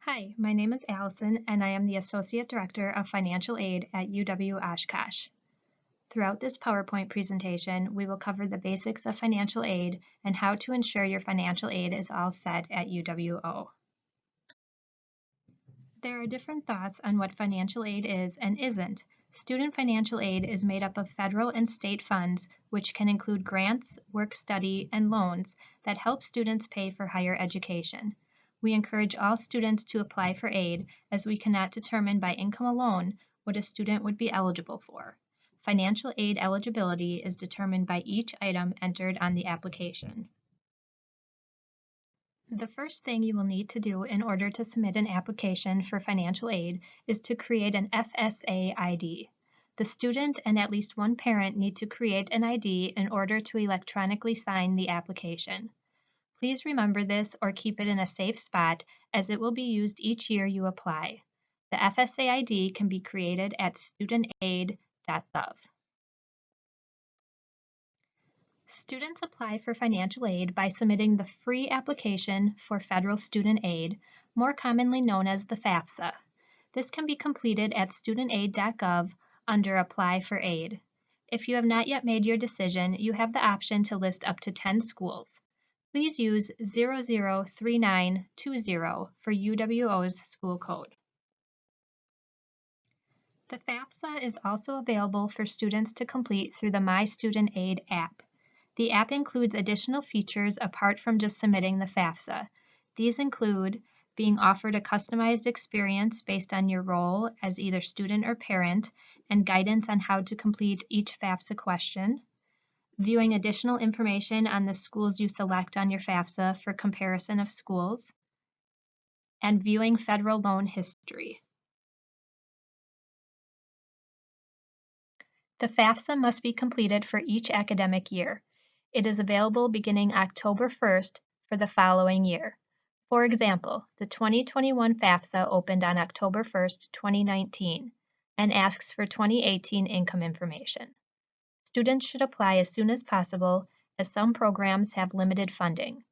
Hi, my name is Allison, and I am the Associate Director of Financial Aid at UW Oshkosh. Throughout this PowerPoint presentation, we will cover the basics of financial aid and how to ensure your financial aid is all set at UWO. There are different thoughts on what financial aid is and isn't. Student financial aid is made up of federal and state funds, which can include grants, work study, and loans that help students pay for higher education. We encourage all students to apply for aid, as we cannot determine by income alone what a student would be eligible for. Financial aid eligibility is determined by each item entered on the application. The first thing you will need to do in order to submit an application for financial aid is to create an FSA ID. The student and at least one parent need to create an ID in order to electronically sign the application. Please remember this or keep it in a safe spot, as it will be used each year you apply. The FSA ID can be created at studentaid.gov. Students apply for financial aid by submitting the free application for federal student aid, more commonly known as the FAFSA. This can be completed at studentaid.gov under Apply for Aid. If you have not yet made your decision, you have the option to list up to 10 schools. Please use 003920 for UWO's school code. The FAFSA is also available for students to complete through the My Student Aid app. The app includes additional features apart from just submitting the FAFSA. These include being offered a customized experience based on your role as either student or parent, and guidance on how to complete each FAFSA question, viewing additional information on the schools you select on your FAFSA for comparison of schools, and viewing federal loan history. The FAFSA must be completed for each academic year. It is available beginning October 1st for the following year. For example, the 2021 FAFSA opened on October 1st, 2019, and asks for 2018 income information. Students should apply as soon as possible, as some programs have limited funding.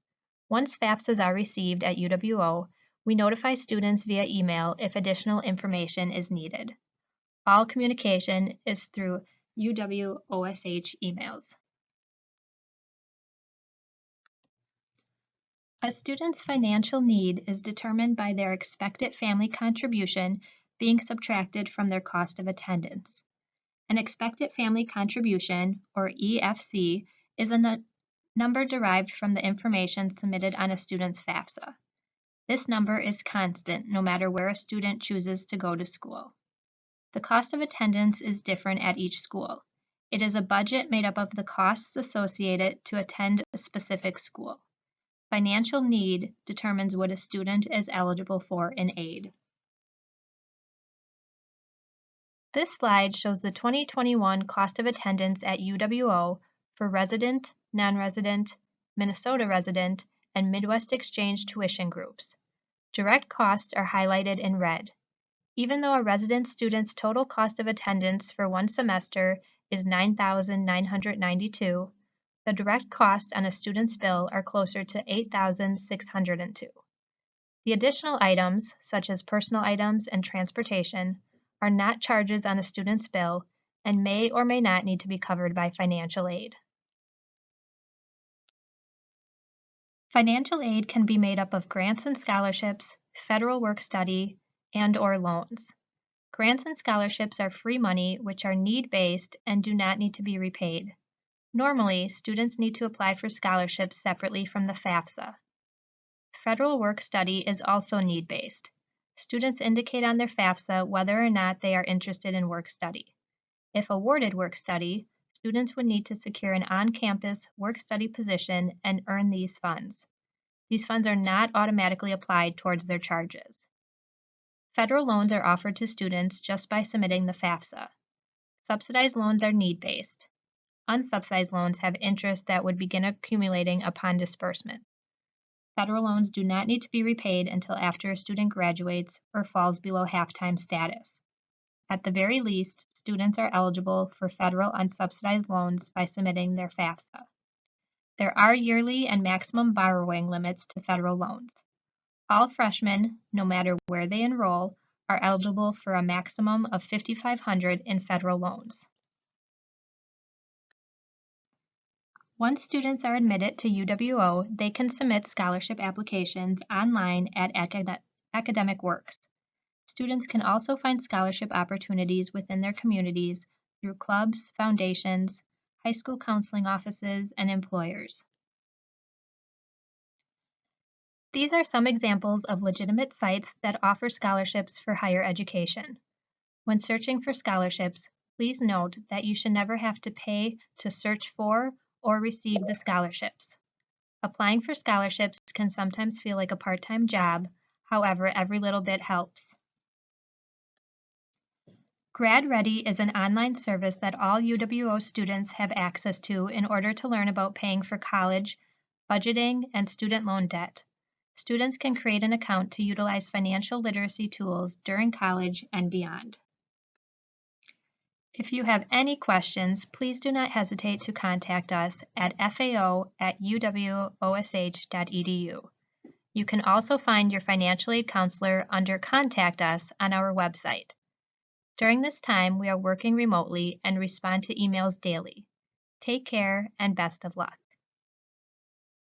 Once FAFSAs are received at UWO, we notify students via email if additional information is needed. All communication is through UW-OSH emails. A student's financial need is determined by their expected family contribution being subtracted from their cost of attendance. An expected family contribution, or EFC, is a number derived from the information submitted on a student's FAFSA. This number is constant no matter where a student chooses to go to school. The cost of attendance is different at each school. It is a budget made up of the costs associated to attend a specific school. Financial need determines what a student is eligible for in aid. This slide shows the 2021 cost of attendance at UWO for resident, non-resident, Minnesota resident, and Midwest Exchange tuition groups. Direct costs are highlighted in red. Even though a resident student's total cost of attendance for one semester is $9,992, the direct costs on a student's bill are closer to $8,602. The additional items, such as personal items and transportation, are not charges on a student's bill and may or may not need to be covered by financial aid. Financial aid can be made up of grants and scholarships, federal work study, and/or loans. Grants and scholarships are free money which are need-based and do not need to be repaid. Normally, students need to apply for scholarships separately from the FAFSA. Federal work study is also need-based. Students indicate on their FAFSA whether or not they are interested in work study. If awarded work study, students would need to secure an on-campus work study position and earn these funds. These funds are not automatically applied towards their charges. Federal loans are offered to students just by submitting the FAFSA. Subsidized loans are need-based. Unsubsidized loans have interest that would begin accumulating upon disbursement. Federal loans do not need to be repaid until after a student graduates or falls below half-time status. At the very least, students are eligible for federal unsubsidized loans by submitting their FAFSA. There are yearly and maximum borrowing limits to federal loans. All freshmen, no matter where they enroll, are eligible for a maximum of $5,500 in federal loans. Once students are admitted to UWO, they can submit scholarship applications online at Academic Works. Students can also find scholarship opportunities within their communities through clubs, foundations, high school counseling offices, and employers. These are some examples of legitimate sites that offer scholarships for higher education. When searching for scholarships, please note that you should never have to pay to search for or receive the scholarships. Applying for scholarships can sometimes feel like a part-time job, however, every little bit helps. GradReady is an online service that all UWO students have access to in order to learn about paying for college, budgeting, and student loan debt. Students can create an account to utilize financial literacy tools during college and beyond. If you have any questions, please do not hesitate to contact us at fao@uwosh.edu. You can also find your financial aid counselor under Contact Us on our website. During this time, we are working remotely and respond to emails daily. Take care and best of luck.